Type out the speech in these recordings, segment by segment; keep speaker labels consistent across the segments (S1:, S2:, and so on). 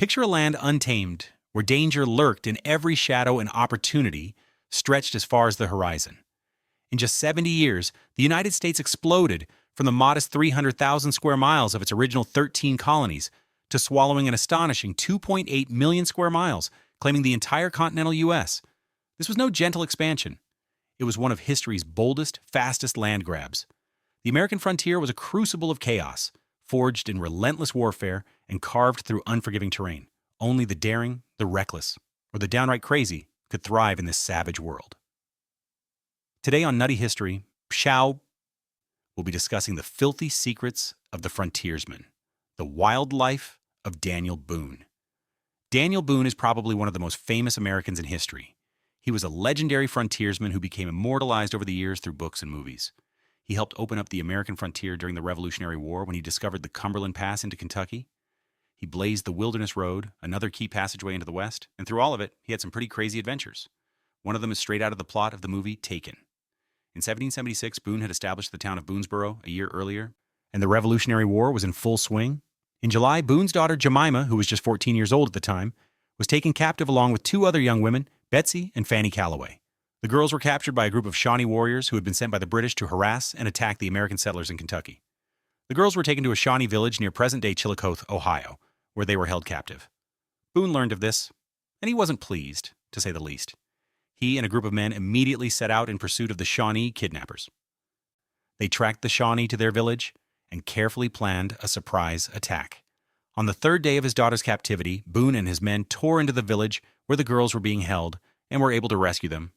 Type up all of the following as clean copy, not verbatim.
S1: Picture a land untamed, where danger lurked in every shadow and opportunity stretched as far as the horizon. In just 70 years, the United States exploded from the modest 300,000 square miles of its original 13 colonies to swallowing an astonishing 2.8 million square miles, claiming the entire continental U.S. This was no gentle expansion. It was one of history's boldest, fastest land grabs. The American frontier was a crucible of chaos, forged in relentless warfare and carved through unforgiving terrain. Only the daring, the reckless, or the downright crazy could thrive in this savage world. Today on Nutty History, we'll be discussing the filthy secrets of the frontiersman, the wild life of Daniel Boone. Daniel Boone is probably one of the most famous Americans in history. He was a legendary frontiersman who became immortalized over the years through books and movies. He helped open up the American frontier during the Revolutionary War when he discovered the Cumberland Pass into Kentucky. He blazed the Wilderness Road, another key passageway into the West, and through all of it, he had some pretty crazy adventures. One of them is straight out of the plot of the movie Taken. In 1776, Boone had established the town of Boonesboro a year earlier, and the Revolutionary War was in full swing. In July, Boone's daughter Jemima, who was just 14 years old at the time, was taken captive along with two other young women, Betsy and Fanny Calloway. The girls were captured by a group of Shawnee warriors who had been sent by the British to harass and attack the American settlers in Kentucky. The girls were taken to a Shawnee village near present-day Chillicothe, Ohio, where they were held captive. Boone learned of this, and he wasn't pleased, to say the least. He and a group of men immediately set out in pursuit of the Shawnee kidnappers. They tracked the Shawnee to their village and carefully planned a surprise attack. On the third day of his daughter's captivity, Boone and his men tore into the village where the girls were being held and were able to rescue them,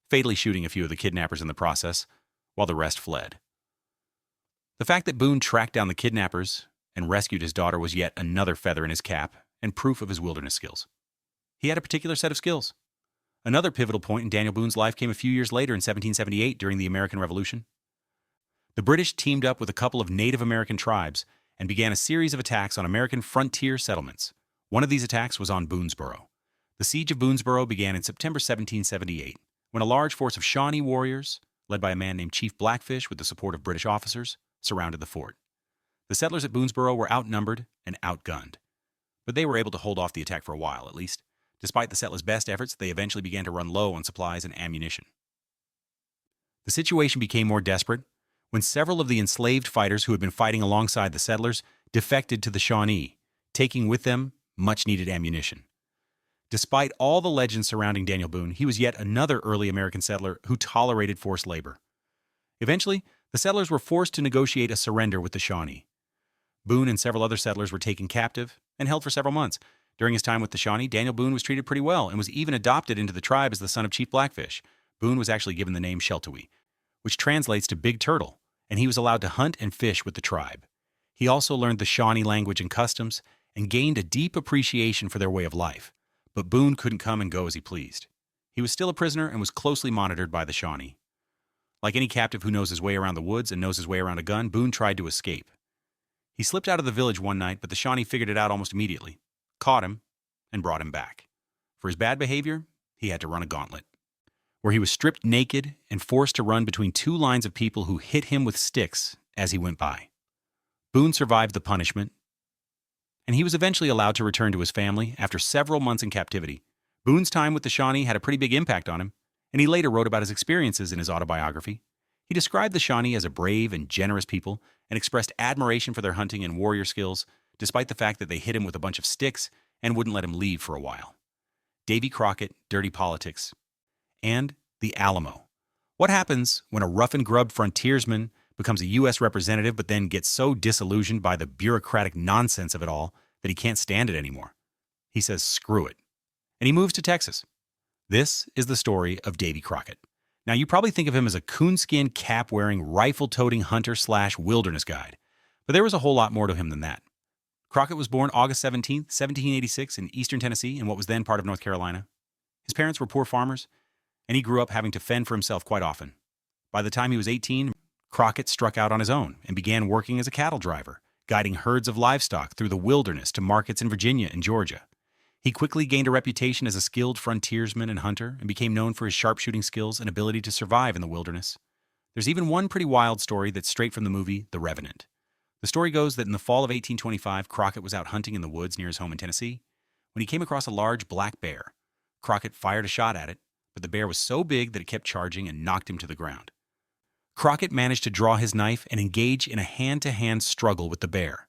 S1: fatally shooting a few of the kidnappers in the process, while the rest fled. The fact that Boone tracked down the kidnappers and rescued his daughter was yet another feather in his cap and proof of his wilderness skills. He had a particular set of skills. Another pivotal point in Daniel Boone's life came a few years later in 1778 during the American Revolution. The British teamed up with a couple of Native American tribes and began a series of attacks on American frontier settlements. One of these attacks was on Boonesboro. The siege of Boonesboro began in September 1778, when a large force of Shawnee warriors, led by a man named Chief Blackfish with the support of British officers, surrounded the fort. The settlers at Boonesboro were outnumbered and outgunned, but they were able to hold off the attack for a while, at least. Despite the settlers' best efforts, they eventually began to run low on supplies and ammunition. The situation became more desperate when several of the enslaved fighters who had been fighting alongside the settlers defected to the Shawnee, taking with them much-needed ammunition. Despite all the legends surrounding Daniel Boone, he was yet another early American settler who tolerated forced labor. Eventually, the settlers were forced to negotiate a surrender with the Shawnee. Boone and several other settlers were taken captive and held for several months. During his time with the Shawnee, Daniel Boone was treated pretty well and was even adopted into the tribe as the son of Chief Blackfish. Boone was actually given the name Sheltowee, which translates to Big Turtle, and he was allowed to hunt and fish with the tribe. He also learned the Shawnee language and customs and gained a deep appreciation for their way of life. But Boone couldn't come and go as he pleased. He was still a prisoner and was closely monitored by the Shawnee. Like any captive who knows his way around the woods and knows his way around a gun, Boone tried to escape. He slipped out of the village one night, but the Shawnee figured it out almost immediately, caught him, and brought him back. For his bad behavior, he had to run a gauntlet, where he was stripped naked and forced to run between two lines of people who hit him with sticks as he went by. Boone survived the punishment, and he was eventually allowed to return to his family after several months in captivity. Boone's time with the Shawnee had a pretty big impact on him, and he later wrote about his experiences in his autobiography. He described the Shawnee as a brave and generous people and expressed admiration for their hunting and warrior skills, despite the fact that they hit him with a bunch of sticks and wouldn't let him leave for a while. Davy Crockett, Dirty Politics, and the Alamo. What happens when a rough-and-grubbed frontiersman becomes a U.S. representative but then gets so disillusioned by the bureaucratic nonsense of it all that he can't stand it anymore? He says, screw it, and he moves to Texas. This is the story of Davy Crockett. Now, you probably think of him as a coonskin cap-wearing, rifle-toting hunter/wilderness guide, but there was a whole lot more to him than that. Crockett was born August 17, 1786 in eastern Tennessee in what was then part of North Carolina. His parents were poor farmers, and he grew up having to fend for himself quite often. By the time he was 18, Crockett struck out on his own and began working as a cattle driver, guiding herds of livestock through the wilderness to markets in Virginia and Georgia. He quickly gained a reputation as a skilled frontiersman and hunter and became known for his sharpshooting skills and ability to survive in the wilderness. There's even one pretty wild story that's straight from the movie The Revenant. The story goes that in the fall of 1825, Crockett was out hunting in the woods near his home in Tennessee when he came across a large black bear. Crockett fired a shot at it, but the bear was so big that it kept charging and knocked him to the ground. Crockett managed to draw his knife and engage in a hand-to-hand struggle with the bear.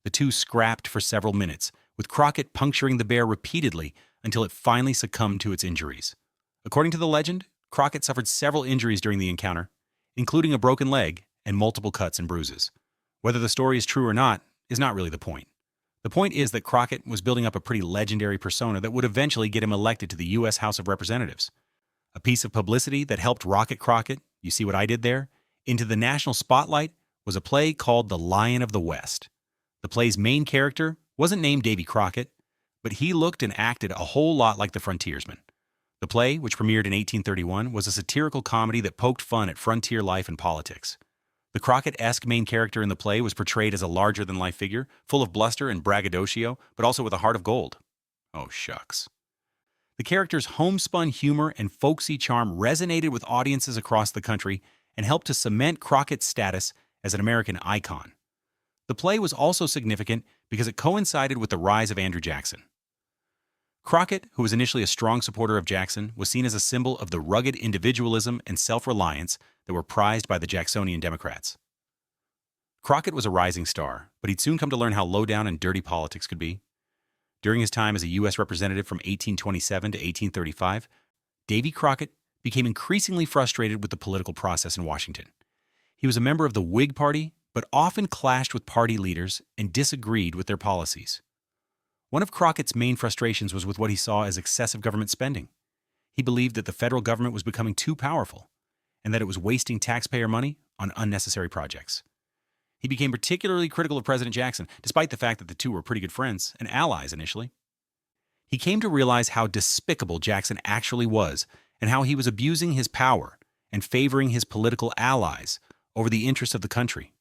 S1: The two scrapped for several minutes, with Crockett puncturing the bear repeatedly until it finally succumbed to its injuries. According to the legend, Crockett suffered several injuries during the encounter, including a broken leg and multiple cuts and bruises. Whether the story is true or not is not really the point. The point is that Crockett was building up a pretty legendary persona that would eventually get him elected to the U.S. House of Representatives. A piece of publicity that helped rocket Crockett, you see what I did there, into the national spotlight was a play called The Lion of the West. The play's main character wasn't named Davy Crockett, but he looked and acted a whole lot like the frontiersman. The play, which premiered in 1831, was a satirical comedy that poked fun at frontier life and politics. The Crockett-esque main character in the play was portrayed as a larger-than-life figure, full of bluster and braggadocio, but also with a heart of gold. Oh, shucks. The character's homespun humor and folksy charm resonated with audiences across the country and helped to cement Crockett's status as an American icon. The play was also significant because it coincided with the rise of Andrew Jackson. Crockett, who was initially a strong supporter of Jackson, was seen as a symbol of the rugged individualism and self-reliance that were prized by the Jacksonian Democrats. Crockett was a rising star, but he'd soon come to learn how low-down and dirty politics could be. During his time as a U.S. representative from 1827 to 1835, Davy Crockett became increasingly frustrated with the political process in Washington. He was a member of the Whig Party, but often clashed with party leaders and disagreed with their policies. One of Crockett's main frustrations was with what he saw as excessive government spending. He believed that the federal government was becoming too powerful and that it was wasting taxpayer money on unnecessary projects. He became particularly critical of President Jackson, despite the fact that the two were pretty good friends and allies initially. He came to realize how despicable Jackson actually was and how he was abusing his power and favoring his political allies over the interests of the country.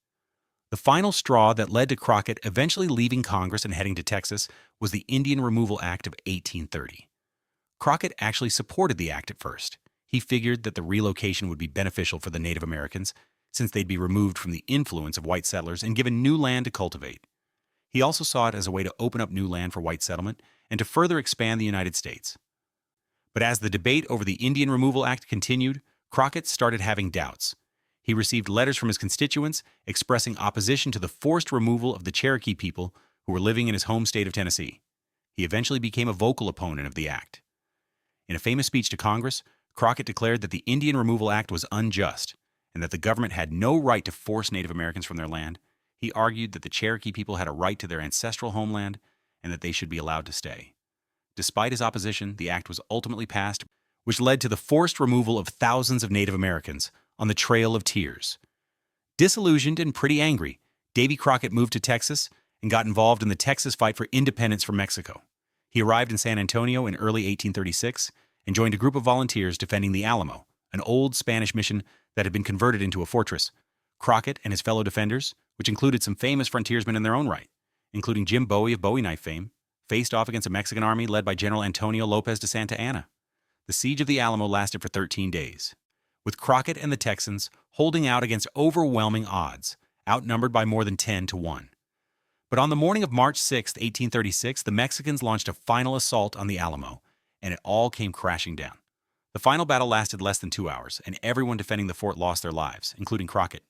S1: The final straw that led to Crockett eventually leaving Congress and heading to Texas was the Indian Removal Act of 1830. Crockett actually supported the act at first. He figured that the relocation would be beneficial for the Native Americans, since they'd be removed from the influence of white settlers and given new land to cultivate. He also saw it as a way to open up new land for white settlement and to further expand the United States. But as the debate over the Indian Removal Act continued, Crockett started having doubts. He received letters from his constituents expressing opposition to the forced removal of the Cherokee people who were living in his home state of Tennessee. He eventually became a vocal opponent of the act. In a famous speech to Congress, Crockett declared that the Indian Removal Act was unjust and that the government had no right to force Native Americans from their land. He argued that the Cherokee people had a right to their ancestral homeland and that they should be allowed to stay. Despite his opposition, the act was ultimately passed, which led to the forced removal of thousands of Native Americans on the Trail of Tears. Disillusioned and pretty angry, Davy Crockett moved to Texas and got involved in the Texas fight for independence from Mexico. He arrived in San Antonio in early 1836 and joined a group of volunteers defending the Alamo, an old Spanish mission that had been converted into a fortress. Crockett and his fellow defenders, which included some famous frontiersmen in their own right, including Jim Bowie of Bowie knife fame, faced off against a Mexican army led by General Antonio Lopez de Santa Anna. The siege of the Alamo lasted for 13 days, with Crockett and the Texans holding out against overwhelming odds, outnumbered by more than 10-1. But on the morning of March 6, 1836, the Mexicans launched a final assault on the Alamo, and it all came crashing down. The final battle lasted less than 2 hours, and everyone defending the fort lost their lives, including Crockett.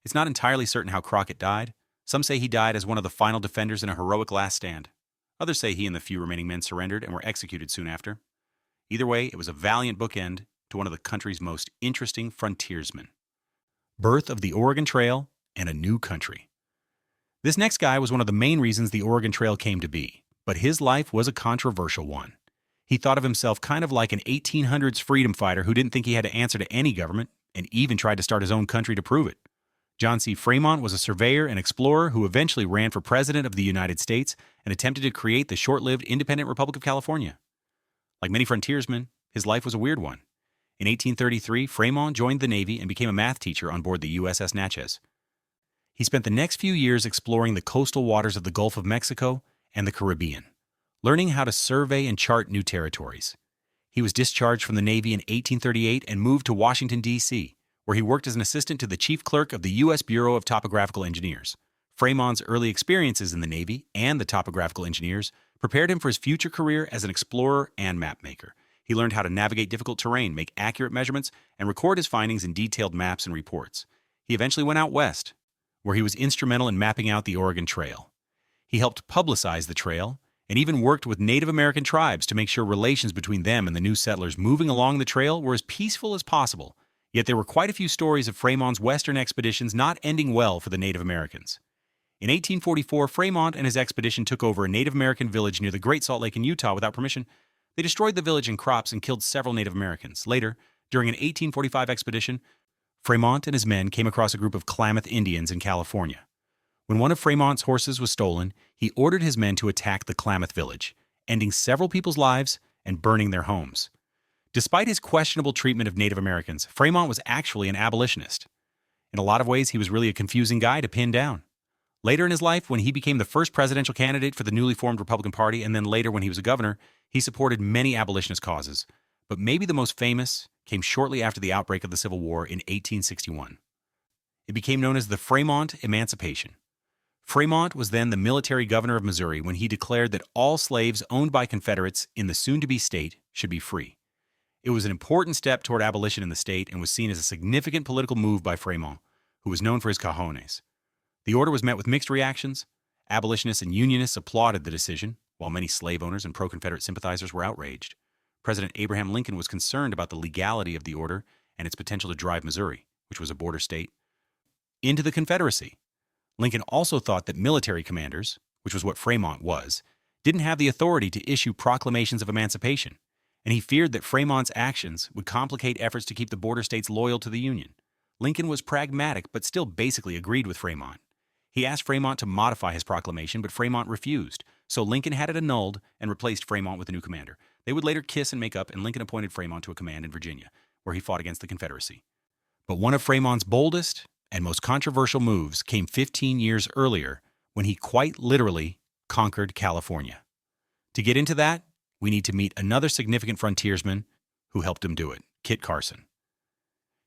S1: It's not entirely certain how Crockett died. Some say he died as one of the final defenders in a heroic last stand. Others say he and the few remaining men surrendered and were executed soon after. Either way, it was a valiant bookend to one of the country's most interesting frontiersmen. Birth of the Oregon Trail and a new country. This next guy was one of the main reasons the Oregon Trail came to be, but his life was a controversial one. He thought of himself kind of like an 1800s freedom fighter who didn't think he had to answer to any government and even tried to start his own country to prove it. John C. Fremont was a surveyor and explorer who eventually ran for president of the United States and attempted to create the short-lived independent Republic of California. Like many frontiersmen, his life was a weird one. In 1833, Fremont joined the Navy and became a math teacher on board the USS Natchez. He spent the next few years exploring the coastal waters of the Gulf of Mexico and the Caribbean, learning how to survey and chart new territories. He was discharged from the Navy in 1838 and moved to Washington, D.C., where he worked as an assistant to the chief clerk of the U.S. Bureau of Topographical Engineers. Fremont's early experiences in the Navy and the topographical engineers prepared him for his future career as an explorer and mapmaker. He learned how to navigate difficult terrain, make accurate measurements, and record his findings in detailed maps and reports. He eventually went out west, where he was instrumental in mapping out the Oregon Trail. He helped publicize the trail and even worked with Native American tribes to make sure relations between them and the new settlers moving along the trail were as peaceful as possible. Yet there were quite a few stories of Fremont's western expeditions not ending well for the Native Americans. In 1844, Fremont and his expedition took over a Native American village near the Great Salt Lake in Utah without permission. They destroyed the village and crops and killed several Native Americans. Later, during an 1845 expedition, Fremont and his men came across a group of Klamath Indians in California. When one of Fremont's horses was stolen, he ordered his men to attack the Klamath village, ending several people's lives and burning their homes. Despite his questionable treatment of Native Americans, Fremont was actually an abolitionist. In a lot of ways, he was really a confusing guy to pin down. Later in his life, when he became the first presidential candidate for the newly formed Republican Party, and then later when he was a governor, he supported many abolitionist causes. But maybe the most famous came shortly after the outbreak of the Civil War in 1861. It became known as the Fremont Emancipation. Fremont was then the military governor of Missouri when he declared that all slaves owned by Confederates in the soon-to-be state should be free. It was an important step toward abolition in the state and was seen as a significant political move by Fremont, who was known for his cojones. The order was met with mixed reactions. Abolitionists and Unionists applauded the decision, while many slave owners and pro-Confederate sympathizers were outraged. President Abraham Lincoln was concerned about the legality of the order and its potential to drive Missouri, which was a border state, into the Confederacy. Lincoln also thought that military commanders, which was what Fremont was, didn't have the authority to issue proclamations of emancipation, and he feared that Fremont's actions would complicate efforts to keep the border states loyal to the Union. Lincoln was pragmatic but still basically agreed with Fremont. He asked Fremont to modify his proclamation, but Fremont refused, so Lincoln had it annulled and replaced Fremont with a new commander. They would later kiss and make up, and Lincoln appointed Fremont to a command in Virginia, where he fought against the Confederacy. But one of Fremont's boldest and most controversial moves came 15 years earlier when he quite literally conquered California. To get into that, we need to meet another significant frontiersman who helped him do it, Kit Carson.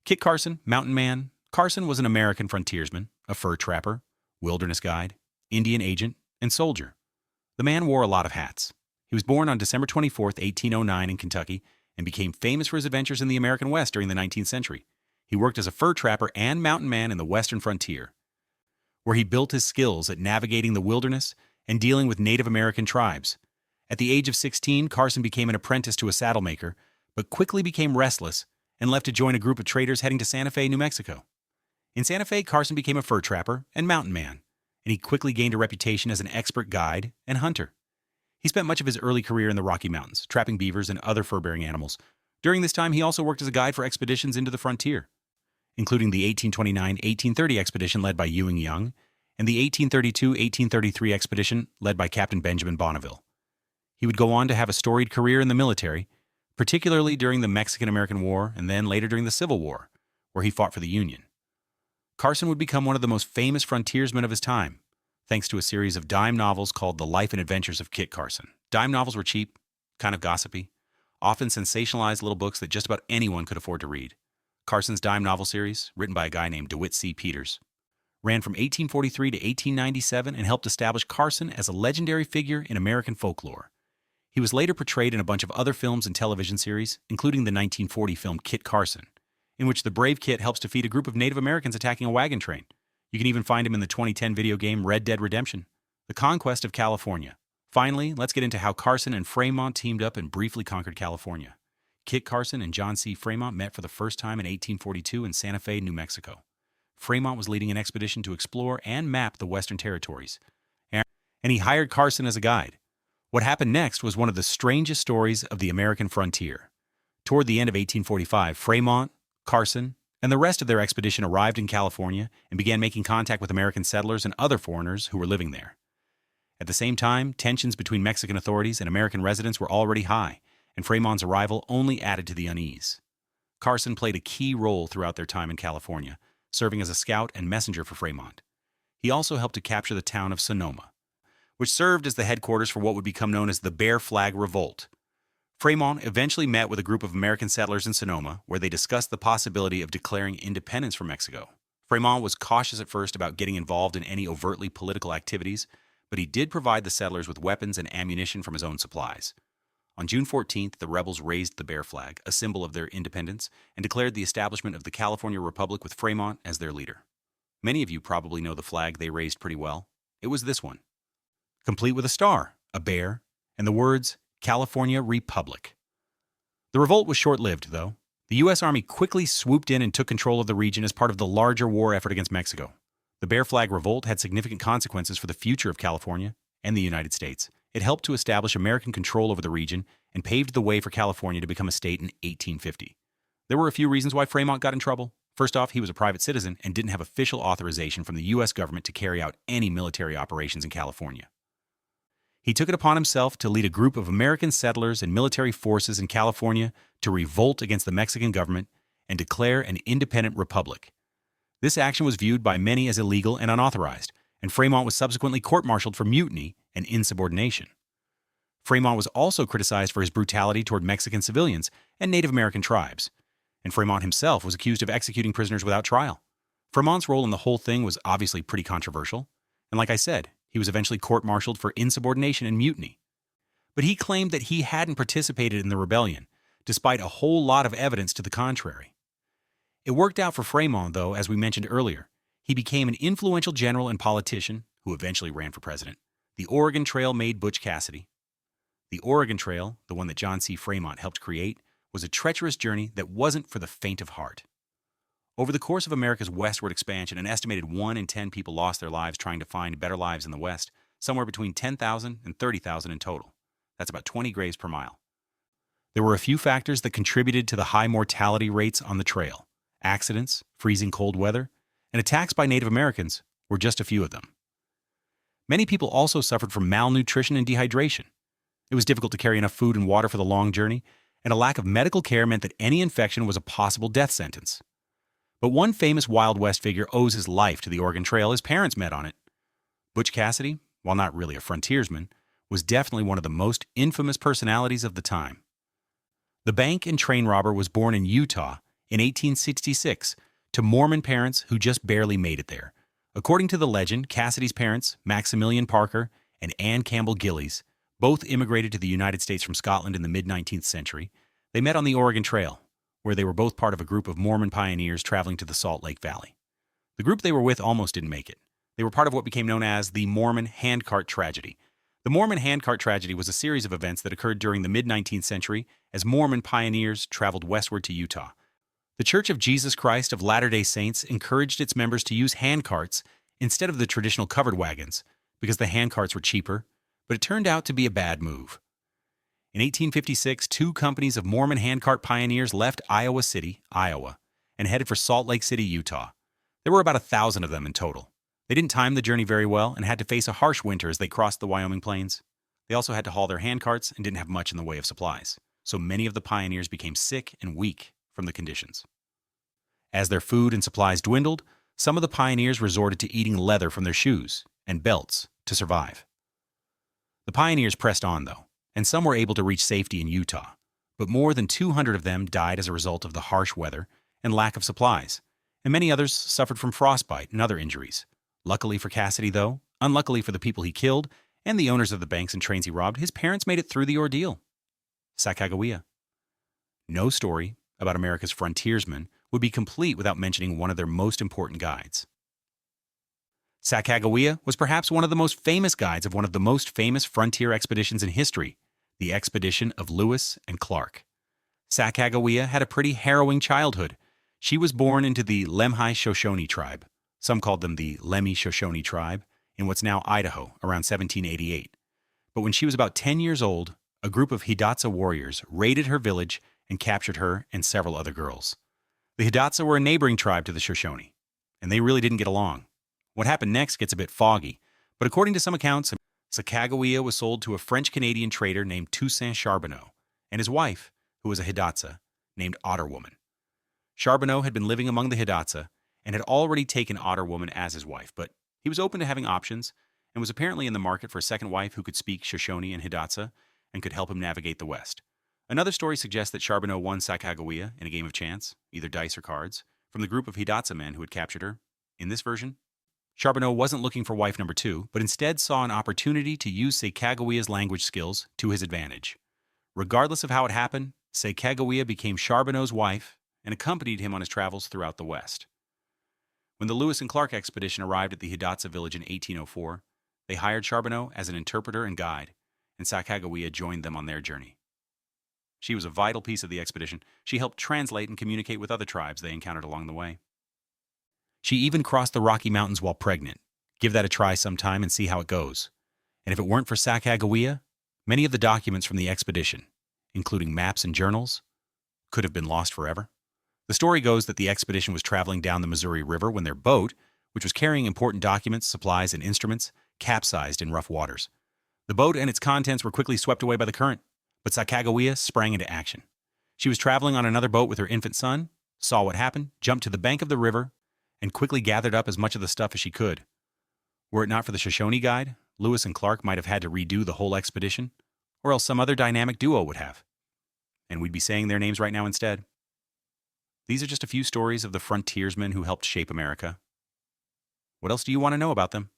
S1: Kit Carson, mountain man. Carson was an American frontiersman, a fur trapper, wilderness guide, Indian agent, and soldier. The man wore a lot of hats. He was born on December 24, 1809 in Kentucky, and became famous for his adventures in the American West during the 19th century. He worked as a fur trapper and mountain man in the western frontier, where he built his skills at navigating the wilderness and dealing with Native American tribes. At the age of 16, Carson became an apprentice to a saddle maker, but quickly became restless and left to join a group of traders heading to Santa Fe, New Mexico. In Santa Fe, Carson became a fur trapper and mountain man, and he quickly gained a reputation as an expert guide and hunter. He spent much of his early career in the Rocky Mountains, trapping beavers and other fur-bearing animals. During this time, he also worked as a guide for expeditions into the frontier, including the 1829-1830 expedition led by Ewing Young and the 1832-1833 expedition led by Captain Benjamin Bonneville. He would go on to have a storied career in the military, particularly during the Mexican-American War and then later during the Civil War, where he fought for the Union. Carson would become one of the most famous frontiersmen of his time, thanks to a series of dime novels called The Life and Adventures of Kit Carson. Dime novels were cheap, kind of gossipy, often sensationalized little books that just about anyone could afford to read. Carson's dime novel series, written by a guy named DeWitt C. Peters, ran from 1843 to 1897 and helped establish Carson as a legendary figure in American folklore. He was later portrayed in a bunch of other films and television series, including the 1940 film Kit Carson, in which the brave Kit helps defeat a group of Native Americans attacking a wagon train. You can even find him in the 2010 video game Red Dead Redemption, The Conquest of California. Finally, let's get into how Carson and Fremont teamed up and briefly conquered California. Kit Carson and John C. Fremont met for the first time in 1842 in Santa Fe, New Mexico. Fremont was leading an expedition to explore and map the Western Territories, and he hired Carson as a guide. What happened next was one of the strangest stories of the American frontier. Toward the end of 1845, Fremont, Carson, and the rest of their expedition arrived in California and began making contact with American settlers and other foreigners who were living there. At the same time, tensions between Mexican authorities and American residents were already high, and Fremont's arrival only added to the unease. Carson played a key role throughout their time in California, serving as a scout and messenger for Fremont. He also helped to capture the town of Sonoma, which served as the headquarters for what would become known as the Bear Flag Revolt. Fremont eventually met with a group of American settlers in Sonoma, where they discussed the possibility of declaring independence from Mexico. Fremont was cautious at first about getting involved in any overtly political activities, but he did provide the settlers with weapons and ammunition from his own supplies. On June 14th, the rebels raised the bear flag, a symbol of their independence, and declared the establishment of the California Republic with Fremont as their leader. Many of you probably know the flag they raised pretty well. It was this one, complete with a star, a bear, and the words, California Republic. The revolt was short-lived, though. The U.S. Army quickly swooped in and took control of the region as part of the larger war effort against Mexico. The Bear Flag Revolt had significant consequences for the future of California and the United States. It helped to establish American control over the region and paved the way for California to become a state in 1850. There were a few reasons why Fremont got in trouble. First off, he was a private citizen and didn't have official authorization from the U.S. government to carry out any military operations in California. He took it upon himself to lead a group of American settlers and military forces in California to revolt against the Mexican government and declare an independent republic. This action was viewed by many as illegal and unauthorized, and Fremont was subsequently court-martialed for mutiny and insubordination. Fremont was also criticized for his brutality toward Mexican civilians and Native American tribes, and Fremont himself was accused of executing prisoners without trial. Fremont's role in the whole thing was obviously pretty controversial, and like I said, he was eventually court-martialed for insubordination and mutiny. But he claimed that he hadn't participated in the rebellion, despite a whole lot of evidence to the contrary. It worked out for Fremont, though, as we mentioned earlier. He became an influential general and politician who eventually ran for president. The Oregon Trail made Butch Cassidy. The Oregon Trail, the one that John C. Fremont helped create, was a treacherous journey that wasn't for the faint of heart. Over the course of America's westward expansion, an estimated 1 in 10 people lost their lives trying to find better lives in the West, somewhere between 10,000 and 30,000 in total. That's about 20 graves per mile. There were a few factors that contributed to the high mortality rates on the trail. Accidents, freezing cold weather, and attacks by Native Americans were just a few of them. Many people also suffered from malnutrition and dehydration. It was difficult to carry enough food and water for the long journey, and a lack of medical care meant that any infection was a possible death sentence. But one famous Wild West figure owes his life to the Oregon Trail. His parents met on it. Butch Cassidy, while not really a frontiersman, was definitely one of the most infamous personalities of the time. The bank and train robber was born in Utah in 1866 to Mormon parents who just barely made it there. According to the legend, Cassidy's parents, Maximilian Parker and Anne Campbell Gillies, both immigrated to the United States from Scotland in the mid-19th century. They met on the Oregon Trail, where they were both part of a group of Mormon pioneers traveling to the Salt Lake Valley. The group they were with almost didn't make it. They were part of what became known as the Mormon handcart tragedy. The Mormon handcart tragedy was a series of events that occurred during the mid-19th century as Mormon pioneers traveled westward to Utah. The Church of Jesus Christ of Latter-day Saints encouraged its members to use handcarts instead of the traditional covered wagons because the handcarts were cheaper, but it turned out to be a bad move. In 1856, 2 companies of Mormon handcart pioneers left Iowa City, Iowa, and headed for Salt Lake City, Utah. There were about 1,000 of them in total. They didn't time the journey very well and had to face a harsh winter as they crossed the Wyoming plains. They also had to haul their handcarts and didn't have much in the way of supplies, so many of the pioneers became sick and weak from the conditions. As their food and supplies dwindled, some of the pioneers resorted to eating leather from their shoes and belts to survive. The pioneers pressed on, though, and some were able to reach safety in Utah, but more than 200 of them died as a result of the harsh weather and lack of supplies, and many others suffered from frostbite and other injuries. Luckily for Cassidy, though, unluckily for the people he killed and the owners of the banks and trains he robbed, his parents made it through the ordeal. Sacagawea. No story about America's frontiersmen would be complete without mentioning one of their most important guides. Sacagawea was perhaps one of the most famous guides of one of the most famous frontier expeditions in history, the expedition of Lewis and Clark. Sacagawea had a pretty harrowing childhood. She was born into the Lemhi Shoshone tribe. Some called them the Lemhi Shoshone tribe, in what's now Idaho, around 1788. But when she was about 10 years old, a group of Hidatsa warriors raided her village and captured her and several other girls. The Hidatsa were a neighboring tribe to the Shoshone, and they really didn't get along. What happened next gets a bit foggy, but according to some accounts, Sacagawea was sold to a French-Canadian trader named Toussaint Charbonneau, and his wife, who was a Hidatsa, named Otter Woman. Charbonneau had been living among the Hidatsa and had already taken Otter Woman as his wife, but he was open to having options and was apparently in the market for a second wife who could speak Shoshone and Hidatsa and could help him navigate the West. Another story suggests that Charbonneau won Sacagawea in a game of chance, either dice or cards, from the group of Hidatsa men who had captured her. In this version, Charbonneau wasn't looking for wife number 2, but instead saw an opportunity to use Sacagawea's language skills to his advantage. Regardless of how it happened, Sacagawea became Charbonneau's wife and accompanied him on his travels throughout the West. When the Lewis and Clark expedition arrived at the Hidatsa village in 1804, they hired Charbonneau as an interpreter and guide, and Sacagawea joined them on their journey. She was a vital piece of the expedition. She helped translate and communicate with other tribes they encountered along the way. She even crossed the Rocky Mountains while pregnant. Give that a try sometime and see how it goes. And if it weren't for Sacagawea, many of the documents from the expedition, including maps and journals, could have been lost forever. The story goes that the expedition was traveling down the Missouri River when their boat, which was carrying important documents, supplies, and instruments, capsized in rough waters. The boat and its contents were quickly swept away by the current, but Sacagawea sprang into action. She was traveling on another boat with her infant son, saw what happened, jumped to the bank of the river, and quickly gathered up as much of the stuff as she could. Were it not for the Shoshone guide, Lewis and Clark might have had to redo the whole expedition, or else some other dynamic duo would have. And we'd be saying their names right now instead. These are just a few stories of the frontiersmen who helped shape America. What else do you want to know about them?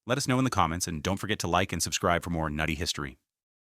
S1: Let us know in the comments, and don't forget to like and subscribe for more nutty history.